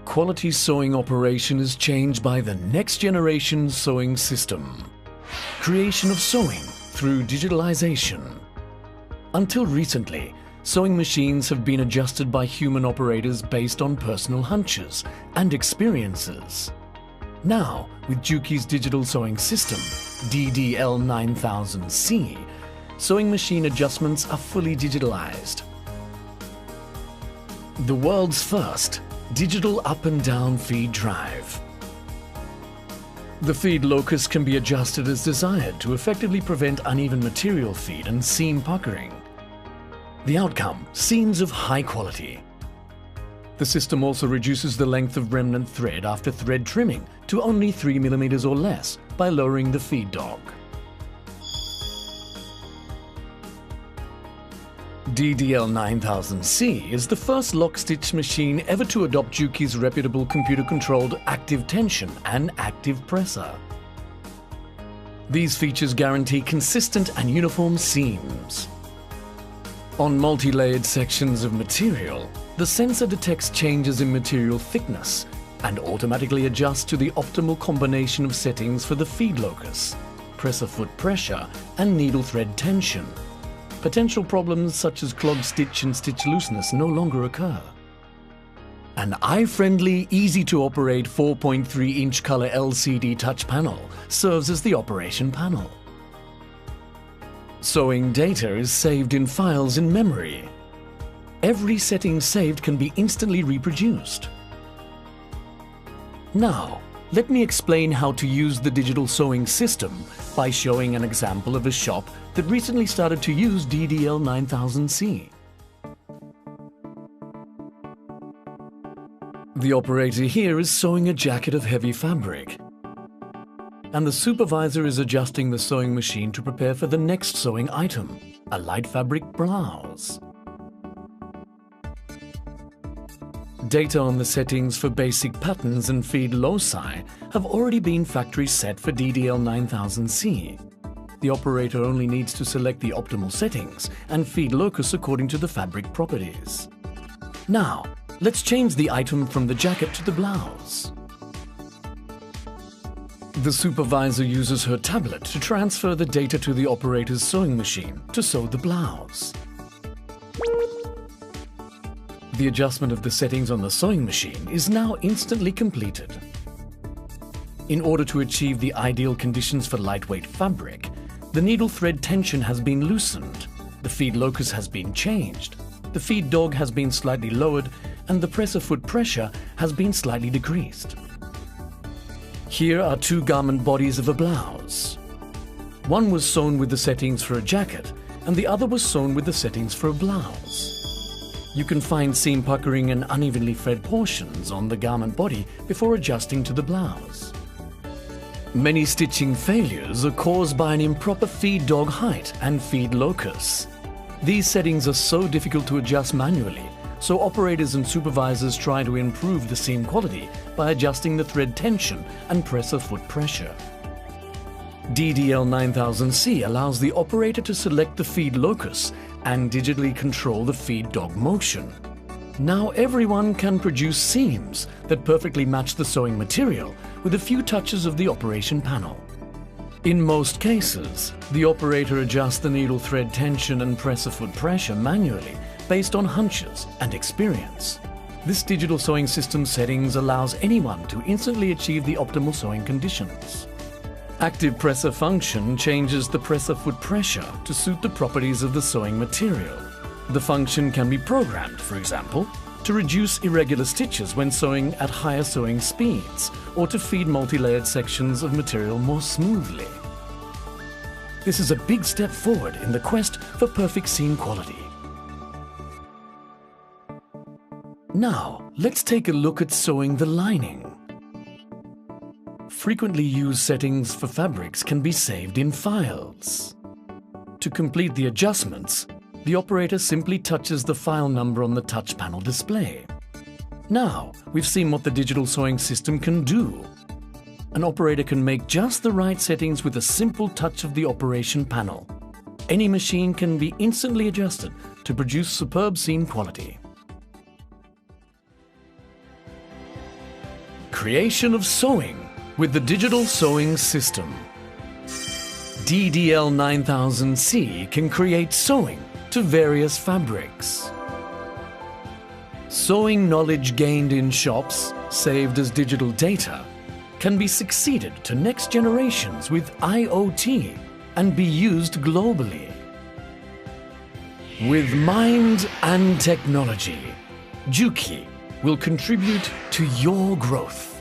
Quality sewing operation is changed by the next generation sewing system. Creation of sewing through digitalization. Until recently, sewing machines have been adjusted by human operators based on personal hunches and experiences. Now, with Juki's digital sewing system, DDL9000C, sewing machine adjustments are fully digitalized. The world's first digital up and down feed drive. The feed locus can be adjusted as desired to effectively prevent uneven material feed and seam puckering. The outcome, seams of high quality. The system also reduces the length of remnant thread after thread trimming to only 3 mm or less by lowering the feed dog. DDL9000C is the first lock-stitch machine ever to adopt Juki's reputable computer-controlled active tension and active presser. These features guarantee consistent and uniform seams. On multi-layered sections of material, the sensor detects changes in material thickness and automatically adjusts to the optimal combination of settings for the feed locus, presser foot pressure, and needle thread tension. Potential problems such as clogged stitch and stitch looseness no longer occur. An eye-friendly, easy-to-operate 4.3-inch color LCD touch panel serves as the operation panel. Sewing data is saved in files in memory. Every setting saved can be instantly reproduced. Now, let me explain how to use the digital sewing system by showing an example of a shop that recently started to use DDL9000C. The operator here is sewing a jacket of heavy fabric, and the supervisor is adjusting the sewing machine to prepare for the next sewing item, a light fabric blouse. Data on the settings for basic patterns and feed loci have already been factory set for DDL9000C. The operator only needs to select the optimal settings and feed locus according to the fabric properties. Now, let's change the item from the jacket to the blouse. The supervisor uses her tablet to transfer the data to the operator's sewing machine to sew the blouse. The adjustment of the settings on the sewing machine is now instantly completed. In order to achieve the ideal conditions for lightweight fabric, the needle thread tension has been loosened, the feed locus has been changed, the feed dog has been slightly lowered, and the presser foot pressure has been slightly decreased. Here are two garment bodies of a blouse. One was sewn with the settings for a jacket, and the other was sewn with the settings for a blouse. You can find seam puckering and unevenly fed portions on the garment body before adjusting to the blouse. Many stitching failures are caused by an improper feed dog height and feed locus. These settings are so difficult to adjust manually, so operators and supervisors try to improve the seam quality by adjusting the thread tension and presser foot pressure. DDL9000C allows the operator to select the feed locus and digitally control the feed dog motion. Now everyone can produce seams that perfectly match the sewing material with a few touches of the operation panel. In most cases, the operator adjusts the needle thread tension and presser foot pressure manually based on hunches and experience. This digital sewing system settings allows anyone to instantly achieve the optimal sewing conditions. Active presser function changes the presser foot pressure to suit the properties of the sewing material. The function can be programmed, for example, to reduce irregular stitches when sewing at higher sewing speeds or to feed multi-layered sections of material more smoothly. This is a big step forward in the quest for perfect seam quality. Now, let's take a look at sewing the lining. Frequently used settings for fabrics can be saved in files. To complete the adjustments, the operator simply touches the file number on the touch panel display. Now, we've seen what the digital sewing system can do. An operator can make just the right settings with a simple touch of the operation panel. Any machine can be instantly adjusted to produce superb seam quality. Creation of sewing with the digital sewing system. DDL9000C can create sewing to various fabrics. Sewing knowledge gained in shops, saved as digital data, can be succeeded to next generations with IoT and be used globally. With mind and technology, Juki will contribute to your growth.